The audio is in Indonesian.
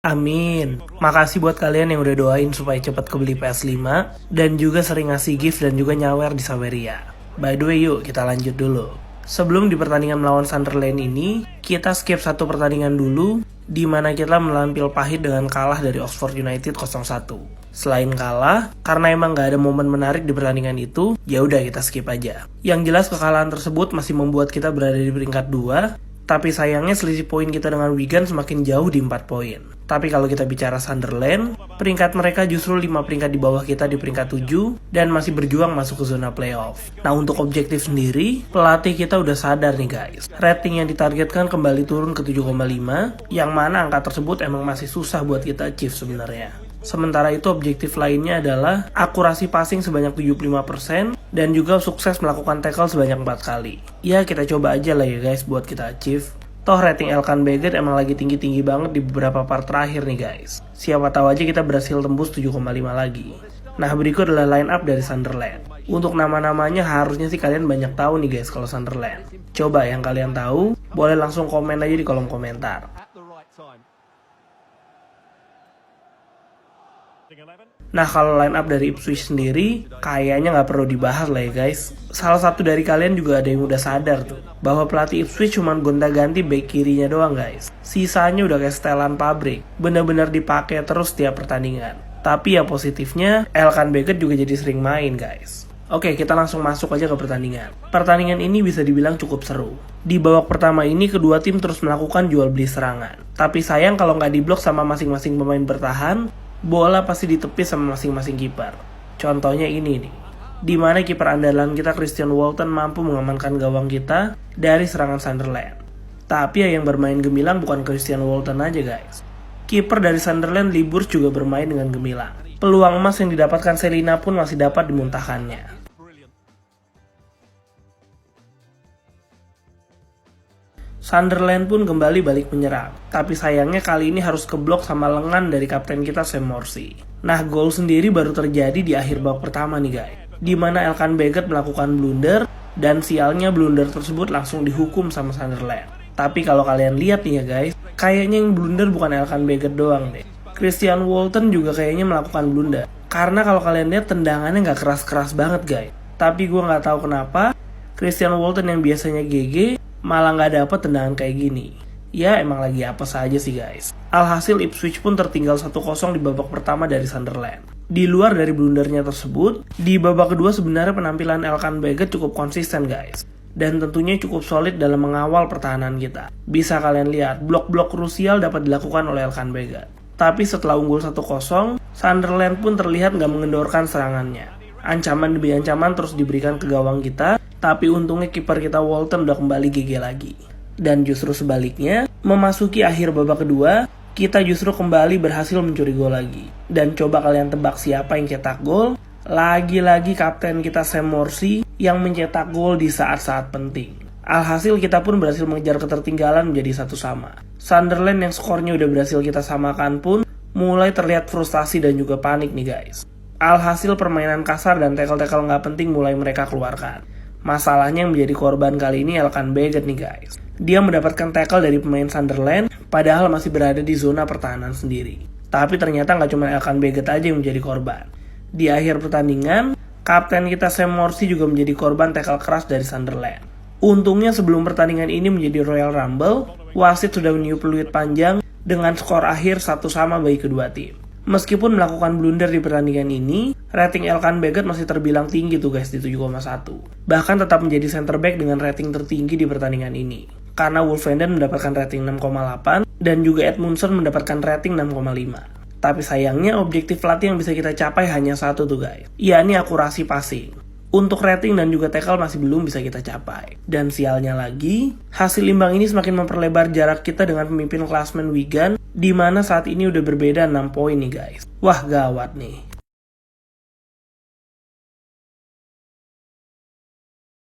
Amin. Makasih buat kalian yang udah doain supaya cepat kebeli PS5 dan juga sering ngasih gift dan juga nyawer di Saweria. By the way, yuk kita lanjut dulu. Sebelum di pertandingan melawan Sunderland ini, kita skip satu pertandingan dulu di mana kita melampil pahit dengan kalah dari Oxford United 0-1. Selain kalah, karena emang gak ada momen menarik di pertandingan itu, ya udah kita skip aja. Yang jelas kekalahan tersebut masih membuat kita berada di peringkat 2, tapi sayangnya selisih poin kita dengan Wigan semakin jauh di 4 poin. Tapi kalau kita bicara Sunderland, peringkat mereka justru 5 peringkat di bawah kita di peringkat 7 dan masih berjuang masuk ke zona playoff. Nah, untuk objektif sendiri, pelatih kita udah sadar nih guys. Rating yang ditargetkan kembali turun ke 7,5, yang mana angka tersebut emang masih susah buat kita achieve sebenarnya. Sementara itu objektif lainnya adalah akurasi passing sebanyak 75% dan juga sukses melakukan tackle sebanyak 4 kali. Ya kita coba aja lah ya guys buat kita achieve. Toh rating Elkan Baggett emang lagi tinggi-tinggi banget di beberapa part terakhir nih guys. Siapa tahu aja kita berhasil tembus 7,5 lagi. Nah berikut adalah line up dari Sunderland. Untuk nama-namanya harusnya sih kalian banyak tahu nih guys kalau Sunderland. Coba yang kalian tahu, boleh langsung komen aja di kolom komentar. Nah kalau line up dari Ipswich sendiri, kayaknya nggak perlu dibahas lah ya guys. Salah satu dari kalian juga ada yang udah sadar tuh, bahwa pelatih Ipswich cuma gonta-ganti back kirinya doang guys. Sisanya udah kayak setelan pabrik, bener-bener dipakai terus tiap pertandingan. Tapi ya positifnya, Elkan Baggett juga jadi sering main guys. Oke, kita langsung masuk aja ke pertandingan. Pertandingan ini bisa dibilang cukup seru. Di babak pertama ini, kedua tim terus melakukan jual beli serangan. Tapi sayang kalau nggak diblok sama masing-masing pemain bertahan, bola pasti ditepis sama masing-masing kiper. Contohnya ini nih, di mana kiper andalan kita Christian Walton mampu mengamankan gawang kita dari serangan Sunderland. Tapi ya yang bermain gemilang bukan Christian Walton aja guys. Kiper dari Sunderland Liburz juga bermain dengan gemilang. Peluang emas yang didapatkan Selina pun masih dapat dimuntahkannya. Sunderland pun kembali balik menyerang, tapi sayangnya kali ini harus keblok sama lengan dari kapten kita Sam Morsy. Nah, gol sendiri baru terjadi di akhir babak pertama nih guys, di mana Elkan Baggett melakukan blunder dan sialnya blunder tersebut langsung dihukum sama Sunderland. Tapi kalau kalian lihat nih ya guys, kayaknya yang blunder bukan Elkan Baggett doang deh. Christian Walton juga kayaknya melakukan blunder. Karena kalau kalian lihat tendangannya nggak keras-keras banget guys. Tapi gue nggak tahu kenapa Christian Walton yang biasanya GG malah nggak dapet tendangan kayak gini. Ya emang lagi apa saja sih guys. Alhasil Ipswich pun tertinggal 1-0 di babak pertama dari Sunderland. Di luar dari blundernya tersebut, di babak kedua sebenarnya penampilan Elkan Baggett cukup konsisten guys. Dan tentunya cukup solid dalam mengawal pertahanan kita. Bisa kalian lihat, blok-blok krusial dapat dilakukan oleh Elkan Baggett. Tapi setelah unggul 1-0, Sunderland pun terlihat nggak mengendorkan serangannya. Ancaman demi ancaman terus diberikan ke gawang kita, tapi untungnya kiper kita Walton udah kembali GG lagi. Dan justru sebaliknya, memasuki akhir babak kedua, kita justru kembali berhasil mencuri gol lagi. Dan coba kalian tebak siapa yang cetak gol? Lagi-lagi kapten kita Sam Morsy yang mencetak gol di saat-saat penting. Alhasil kita pun berhasil mengejar ketertinggalan menjadi 1-1. Sunderland yang skornya udah berhasil kita samakan pun mulai terlihat frustasi dan juga panik nih guys. Alhasil permainan kasar dan tackle-tackle nggak penting mulai mereka keluarkan. Masalahnya yang menjadi korban kali ini Elkan Baggett nih guys. Dia mendapatkan tackle dari pemain Sunderland padahal masih berada di zona pertahanan sendiri. Tapi ternyata nggak cuma Elkan Baggett aja yang menjadi korban. Di akhir pertandingan, kapten kita Sam Morsy juga menjadi korban tackle keras dari Sunderland. Untungnya sebelum pertandingan ini menjadi Royal Rumble, wasit sudah meniup peluit panjang dengan skor akhir 1-1 bagi kedua tim. Meskipun melakukan blunder di pertandingan ini, rating Elkan Baggett masih terbilang tinggi tuh guys di 7,1. Bahkan tetap menjadi center back dengan rating tertinggi di pertandingan ini. Karena Wolfenden mendapatkan rating 6,8 dan juga Edmundson mendapatkan rating 6,5. Tapi sayangnya objektif pelatih yang bisa kita capai hanya satu tuh guys, yakni akurasi passing. Untuk rating dan juga tackle masih belum bisa kita capai. Dan sialnya lagi, hasil imbang ini semakin memperlebar jarak kita dengan pemimpin klasmen Wigan, di mana saat ini udah berbeda 6 poin nih guys. Wah gawat nih.